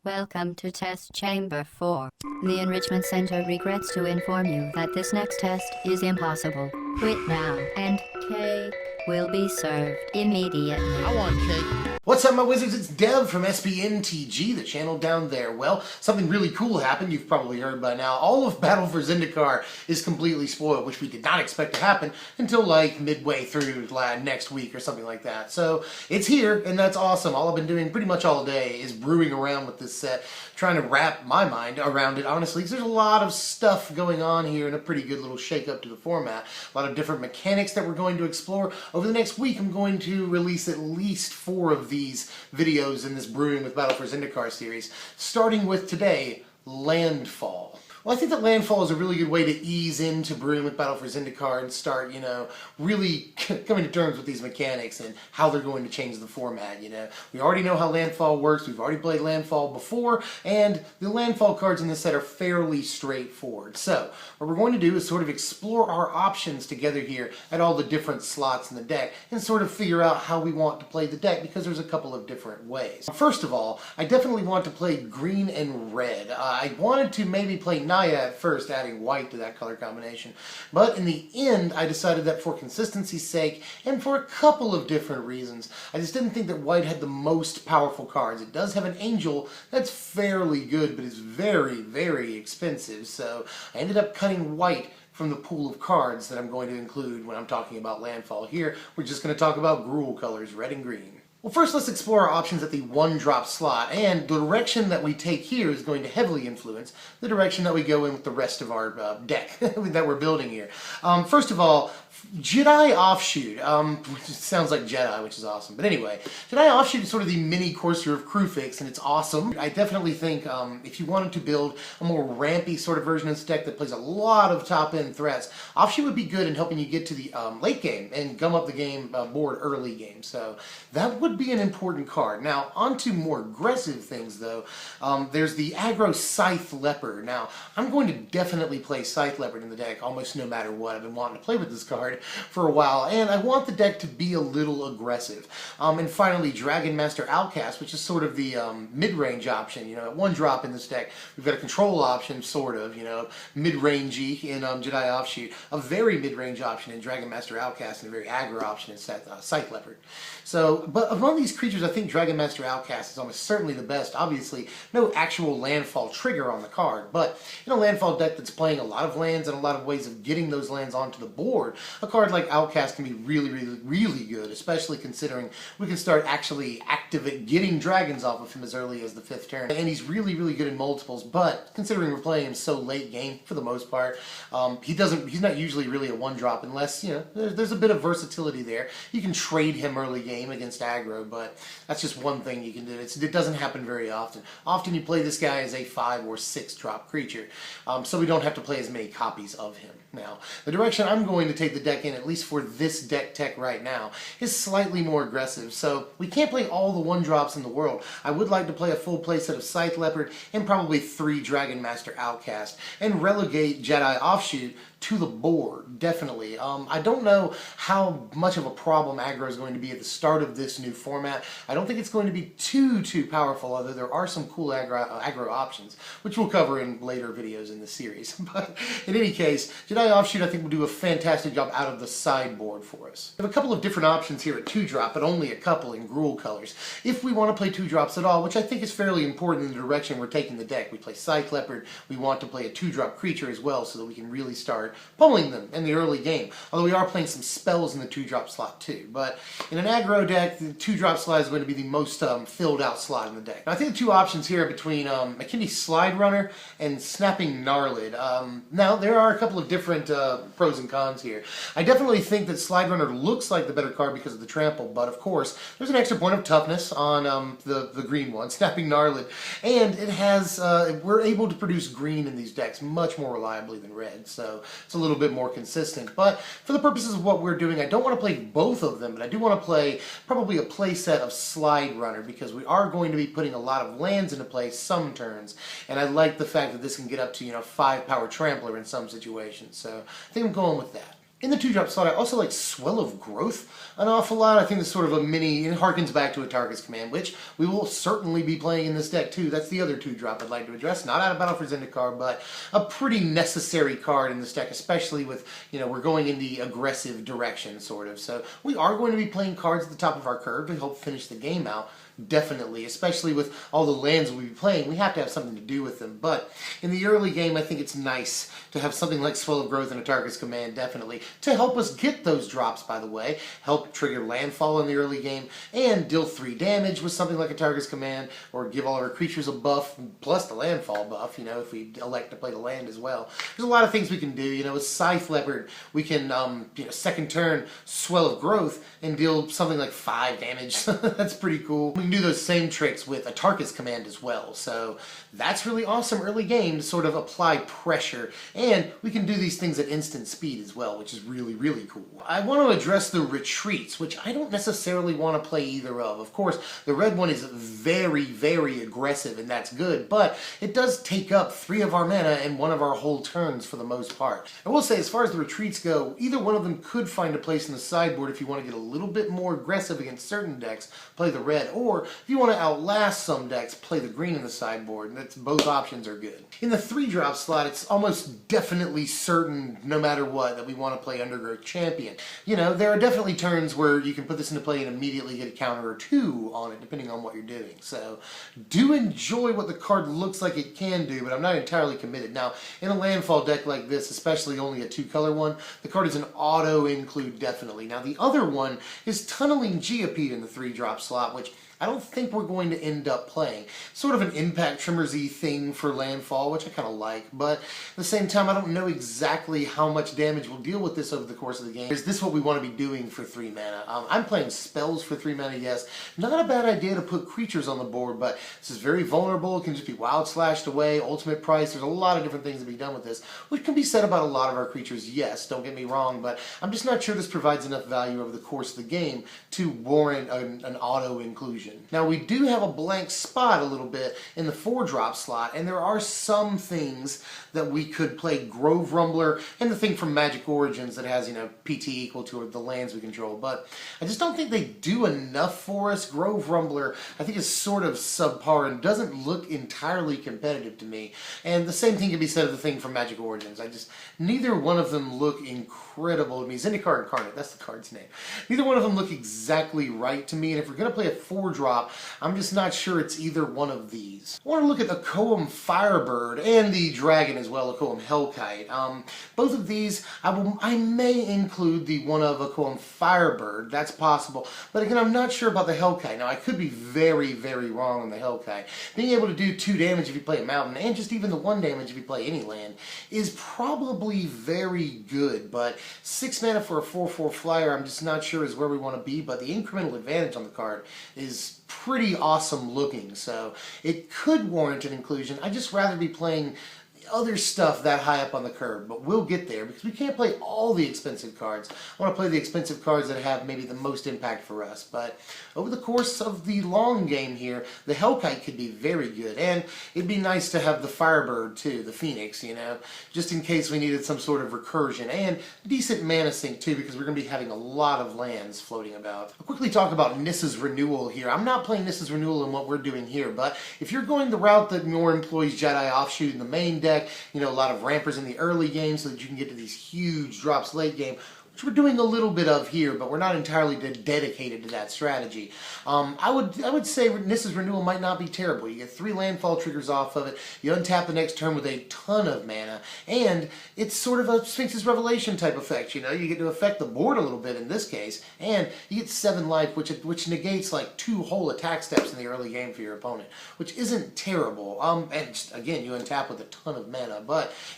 Welcome to Test Chamber 4. The Enrichment Center regrets to inform you that this next test is impossible. Quit now, and cake will be served immediately. I want cake. What's up, my wizards? It's Dev from MTG, the channel down there. Well, something really cool happened. You've probably heard by now. All of Battle for Zendikar is completely spoiled, which we did not expect to happen until like midway through next week or something like that. So it's here, and that's awesome. All I've been doing pretty much all day is brewing around with this set, trying to wrap my mind around it, honestly, because there's a lot of stuff going on here and a pretty good little shake-up to the format. A lot of different mechanics that we're going to explore. Over the next week, I'm going to release at least 4 of these videos in this Brewing with Battle for Zendikar series, starting with today, Landfall. Well, I think that Landfall is a really good way to ease into Brewing with Battle for Zendikar and start, really coming to terms with these mechanics and how they're going to change the format, We already know how Landfall works, we've already played Landfall before, and the Landfall cards in this set are fairly straightforward. So, what we're going to do is sort of explore our options together here at all the different slots in the deck and sort of figure out how we want to play the deck, because there's a couple of different ways. First of all, I definitely want to play green and red. I wanted to maybe play Naya at first, adding white to that color combination. But in the end, I decided that for consistency's sake, and for a couple of different reasons, I just didn't think that white had the most powerful cards. It does have an angel that's fairly good, but is very, very expensive. So I ended up cutting white from the pool of cards that I'm going to include when I'm talking about Landfall. Here, we're just going to talk about Gruul colors, red and green. Well, first let's explore our options at the 1-drop slot, and the direction that we take here is going to heavily influence the direction that we go in with the rest of our deck that we're building here. First of all, Jedi Offshoot, which sounds like Jedi, which is awesome. But anyway, Jedi Offshoot is sort of the mini Courser of Crewfix, and it's awesome. I definitely think if you wanted to build a more rampy sort of version of this deck that plays a lot of top-end threats, Offshoot would be good in helping you get to the late game and gum up the game board early game. So that would be an important card. Now, on to more aggressive things, though. There's the aggro Scythe Leopard. Now, I'm going to definitely play Scythe Leopard in the deck almost no matter what. I've been wanting to play with this card for a while, and I want the deck to be a little aggressive. And finally, Dragonmaster Outcast, which is sort of the mid-range option. At 1-drop in this deck, we've got a control option, sort of, mid-rangey in Jedi Offshoot, a very mid-range option in Dragonmaster Outcast, and a very aggro option in Scythe Leopard. So, but among these creatures, I think Dragonmaster Outcast is almost certainly the best. Obviously, no actual landfall trigger on the card, but in a landfall deck that's playing a lot of lands and a lot of ways of getting those lands onto the board, a card like Outcast can be really, really, really good, especially considering we can start actually getting dragons off of him as early as the 5th turn. And he's really, really good in multiples, but considering we're playing him so late game, for the most part, he's not usually really a 1-drop unless, there's a bit of versatility there. You can trade him early game against aggro, but that's just one thing you can do. It doesn't happen very often. Often you play this guy as a 5 or 6-drop creature, so we don't have to play as many copies of him. Now, the direction I'm going to take the deck in, at least for this deck tech right now, is slightly more aggressive. So we can't play all the 1-drops in the world. I would like to play a full playset of Scythe Leopard and probably 3 Dragonmaster Outcast and relegate Jedi Offshoot to the board, definitely. I don't know how much of a problem aggro is going to be at the start of this new format. I don't think it's going to be too powerful, although there are some cool aggro options, which we'll cover in later videos in the series. But in any case, Jedi Offshoot I think will do a fantastic job out of the sideboard for us. We have a couple of different options here at 2-drop, but only a couple in Gruul colors. If we want to play 2-drops at all, which I think is fairly important in the direction we're taking the deck, we play Scythe Leopard, we want to play a 2-drop creature as well so that we can really start pummeling them in the early game. Although we are playing some spells in the 2-drop slot too. But in an aggro deck, the 2-drop slot is going to be the most filled out slot in the deck. Now, I think the 2 options here are between Makindi Sliderunner and Snapping Gnarlid. Now, there are a couple of different pros and cons here. I definitely think that Sliderunner looks like the better card because of the trample, but of course, there's an extra point of toughness on the green one, Snapping Gnarlid, and it has, we're able to produce green in these decks much more reliably than red, so it's a little bit more consistent. But for the purposes of what we're doing, I don't want to play both of them, but I do want to play probably a play set of Sliderunner, because we are going to be putting a lot of lands into play some turns, and I like the fact that this can get up to 5 power trampler in some situations, so I think I'm going with that. In the 2-drop slot, I also like Swell of Growth an awful lot. I think it's sort of a mini, it harkens back to Atarka's command, which we will certainly be playing in this deck too. That's the other 2-drop I'd like to address. Not out of Battle for Zendikar, but a pretty necessary card in this deck, especially with, we're going in the aggressive direction, sort of. So we are going to be playing cards at the top of our curve to help finish the game out. Definitely, especially with all the lands we'll be playing, we have to have something to do with them. But in the early game, I think it's nice to have something like Swell of Growth and Atarka's command, definitely, to help us get those drops, by the way, help trigger Landfall in the early game, and deal 3 damage with something like Atarka's command, or give all of our creatures a buff, plus the Landfall buff, if we elect to play the land as well. There's a lot of things we can do. With Scythe Leopard, we can, second turn Swell of Growth and deal something like 5 damage. That's pretty cool. We can do those same tricks with Atarka's command as well, so that's really awesome early game to sort of apply pressure, and we can do these things at instant speed as well, which is really, really cool. I want to address the retreats, which I don't necessarily want to play either of. Of course, the red one is very, very aggressive, and that's good, but it does take up 3 of our mana and 1 of our whole turns for the most part. I will say, as far as the retreats go, either one of them could find a place in the sideboard if you want to get a little bit more aggressive against certain decks, play the red, or if you want to outlast some decks, play the green in the sideboard, and both options are good. In the 3-drop slot, it's almost definitely certain, no matter what, that we want to play Undergrowth Champion. There are definitely turns where you can put this into play and immediately get a counter or 2 on it, depending on what you're doing. So, do enjoy what the card looks like it can do, but I'm not entirely committed. Now, in a Landfall deck like this, especially only a 2-color one, the card is an auto-include, definitely. Now, the other one is Tunneling Geopede in the 3-drop slot, which I don't think we're going to end up playing. Sort of an Impact Trimmers-y thing for Landfall, which I kind of like, but at the same time, I don't know exactly how much damage we'll deal with this over the course of the game. Is this what we want to be doing for 3 mana? I'm playing spells for 3 mana, yes. Not a bad idea to put creatures on the board, but this is very vulnerable. It can just be wild slashed away, ultimate price. There's a lot of different things to be done with this, which can be said about a lot of our creatures, yes, don't get me wrong, but I'm just not sure this provides enough value over the course of the game to warrant an auto-inclusion. Now, we do have a blank spot a little bit in the 4-drop slot, and there are some things that we could play. Grove Rumbler and the thing from Magic Origins that has, PT equal to the lands we control, but I just don't think they do enough for us. Grove Rumbler, I think, is sort of subpar and doesn't look entirely competitive to me, and the same thing can be said of the thing from Magic Origins. Neither one of them look incredible to me. Zendikar Incarnate, that's the card's name. Neither one of them look exactly right to me, and if we're going to play a 4-drop, I'm just not sure it's either one of these. I want to look at the Akoum Firebird and the Dragon as well, Akoum Hellkite. Both of these, I may include the one of Akoum Firebird, that's possible, but again, I'm not sure about the Hellkite. Now, I could be very, very wrong on the Hellkite. Being able to do 2 damage if you play a mountain, and just even the 1 damage if you play any land, is probably very good, but 6 mana for a 4/4 flyer, I'm just not sure is where we want to be, but the incremental advantage on the card is pretty awesome looking, so it could warrant an inclusion. I'd just rather be playing other stuff that high up on the curve, but we'll get there because we can't play all the expensive cards. I want to play the expensive cards that have maybe the most impact for us, but over the course of the long game here, the Hellkite could be very good, and it'd be nice to have the Firebird too, the Phoenix, just in case we needed some sort of recursion, and decent mana sink too, because we're going to be having a lot of lands floating about. I'll quickly talk about Nissa's Renewal here. I'm not playing Nissa's Renewal in what we're doing here, but if you're going the route that more employs Jedi Offshoot in the main deck, a lot of rampers in the early game so that you can get to these huge drops late game, which we're doing a little bit of here, but we're not entirely dedicated to that strategy. I would say Nissa's Renewal might not be terrible. You get 3 landfall triggers off of it, you untap the next turn with a ton of mana, and it's sort of a Sphinx's Revelation type effect. You get to affect the board a little bit in this case, and you get 7 life, which negates like 2 whole attack steps in the early game for your opponent, which isn't terrible. And just, again, you untap with a ton of mana,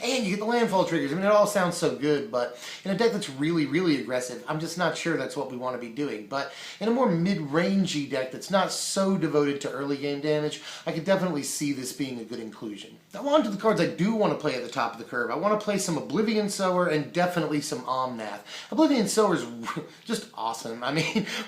and you get the landfall triggers. It all sounds so good, but in a deck that's really, really aggressive, I'm just not sure that's what we want to be doing. But in a more mid-rangey deck that's not so devoted to early game damage, I could definitely see this being a good inclusion. Now on to the cards I do want to play at the top of the curve. I want to play some Oblivion Sower and definitely some Omnath. Oblivion Sower is just awesome.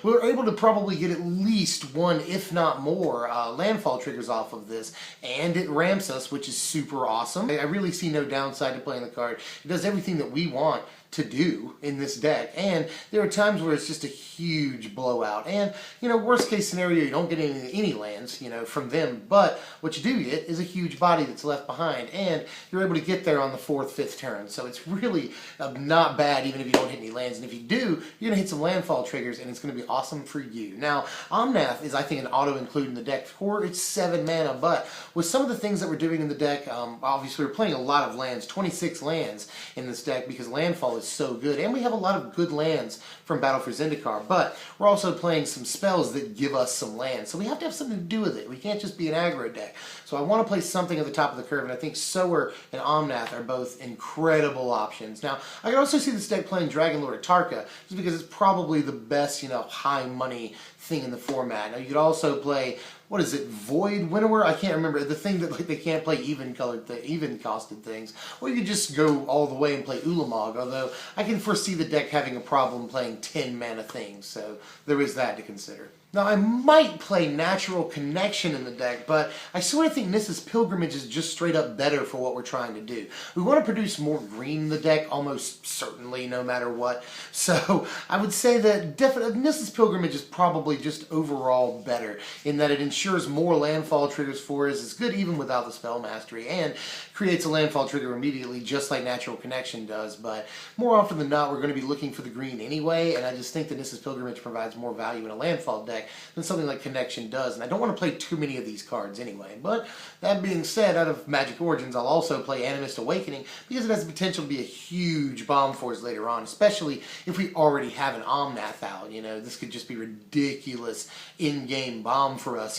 We're able to probably get at least 1, if not more, landfall triggers off of this, and it ramps us, which is super awesome. I really see no downside to playing the card. It does everything that we want to do in this deck, and there are times where it's just a huge blowout. And worst case scenario, you don't get any lands from them, but what you do get is a huge body that's left behind, and you're able to get there on the 4th, 5th turn. So it's really not bad, even if you don't hit any lands. And if you do, you're gonna hit some landfall triggers, and it's gonna be awesome for you. Now, Omnath is, I think, an auto include in the deck for its 7 mana, but with some of the things that we're doing in the deck, obviously we're playing a lot of lands, 26 lands in this deck, because Landfall is so good, and we have a lot of good lands from Battle for Zendikar, but we're also playing some spells that give us some lands, so we have to have something to do with it. We can't just be an aggro deck. So I want to play something at the top of the curve, and I think Sower and Omnath are both incredible options. Now, I can also see this deck playing Dragon Lord Atarka, just because it's probably the best, high money thing in the format. Now, you could also play, what is it, Voidwinter? I can't remember, the thing that they can't play even costed things. Or you could just go all the way and play Ulama, although I can foresee the deck having a problem playing 10 mana things, so there is that to consider. Now, I might play Natural Connection in the deck, but I sort of think Nissa's Pilgrimage is just straight up better for what we're trying to do. We want to produce more green in the deck, almost certainly, no matter what. So I would say that Nissa's Pilgrimage is probably just overall better, in that it ensures more landfall triggers for us. It's good even without the spell mastery, and creates a landfall trigger immediately, just like Natural Connection does. But more often than not, we're going to be looking for the green anyway, and I just think that Nissa's Pilgrimage provides more value in a landfall deck than something like Connection does, and I don't want to play too many of these cards anyway. But that being said, out of Magic Origins, I'll also play Animist Awakening, because it has the potential to be a huge bomb for us later on, especially if we already have an Omnath out. This could just be ridiculous in-game bomb for us,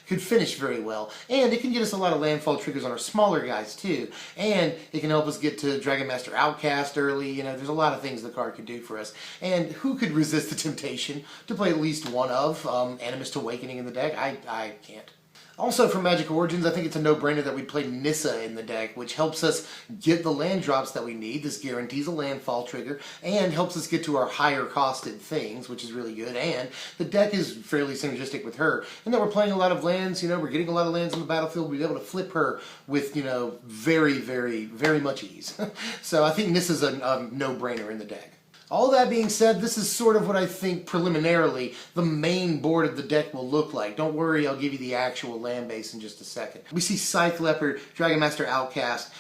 could finish very well. And it can get us a lot of landfall triggers on our smaller guys too, and it can help us get to Dragonmaster Outcast early. There's a lot of things the card could do for us. And who could resist the temptation to play at least one of Animist Awakening in the deck? I can't. Also, for Magic Origins, I think it's a no-brainer that we play Nissa in the deck, which helps us get the land drops that we need. This guarantees a landfall trigger, and helps us get to our higher-costed things, which is really good. And the deck is fairly synergistic with her, and that we're playing a lot of lands. We're getting a lot of lands on the battlefield. We'll be able to flip her with, very, very, very much ease. So I think Nissa's a no-brainer in the deck. All that being said, this is sort of what I think preliminarily the main board of the deck will look like. Don't worry, I'll give you the actual land base in just a second. We see Scythe Leopard, Dragonmaster Outcast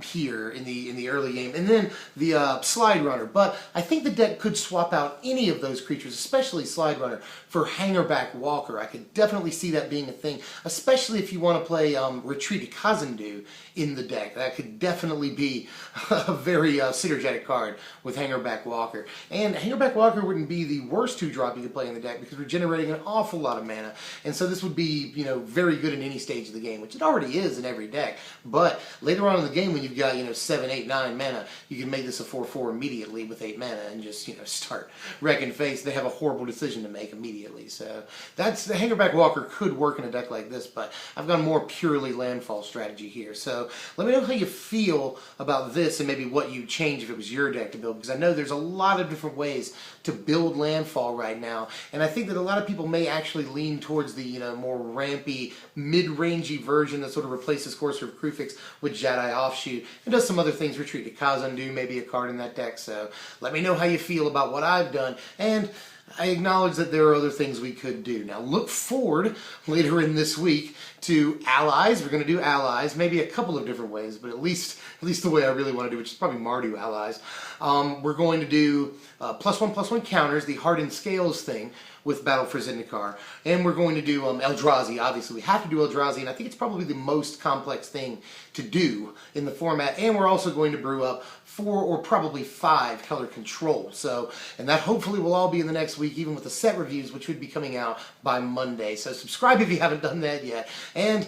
here in the early game, and then the Sliderunner. But I think the deck could swap out any of those creatures, especially Sliderunner, for Hangarback Walker. I could definitely see that being a thing, especially if you want to play Retreat Kazandu in the deck. That could definitely be a very synergetic card with Hangarback Walker. And Hangarback Walker wouldn't be the worst 2-drop you could play in the deck, because we're generating an awful lot of mana, and so this would be, very good in any stage of the game, which it already is in every deck. But later on in the game, when you've got 7, 8, 9 mana, you can make this a 4/4 immediately with 8 mana and just start wrecking face. They have a horrible decision to make immediately. So that's the Hangarback Walker could work in a deck like this, but I've gone more purely landfall strategy here. So let me know how you feel about this, and maybe what you'd change if it was your deck to build, because I know there's a lot of different ways to build landfall right now, and I think that a lot of people may actually lean towards the more rampy, mid-rangey version that sort of replaces Courser of Kruphix with Jedi Offshoot, and does some other things. Retreat to Kazandu, maybe a card in that deck. So let me know how you feel about what I've done, and I acknowledge that there are other things we could do. Now look forward later in this week to allies. We're going to do allies, maybe a couple of different ways, but at least the way I really want to do, which is probably Mardu allies. We're going to do +1/+1 counters, the Hardened Scales thing with Battle for Zendikar, and we're going to do Eldrazi. Obviously, we have to do Eldrazi, and I think it's probably the most complex thing to do in the format. And we're also going to brew up 4 or probably 5 color control. So, and that hopefully will all be in the next week, even with the set reviews, which would be coming out by Monday. So subscribe if you haven't done that yet, and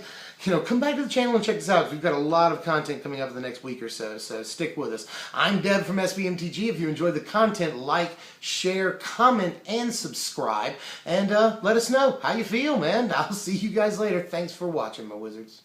come back to the channel and check this out, because we've got a lot of content coming up in the next week or so, so stick with us. I'm Deb from SBMTG. If you enjoyed the content, like, share, comment, and subscribe, and let us know how you feel, man. I'll see you guys later. Thanks for watching, my wizards.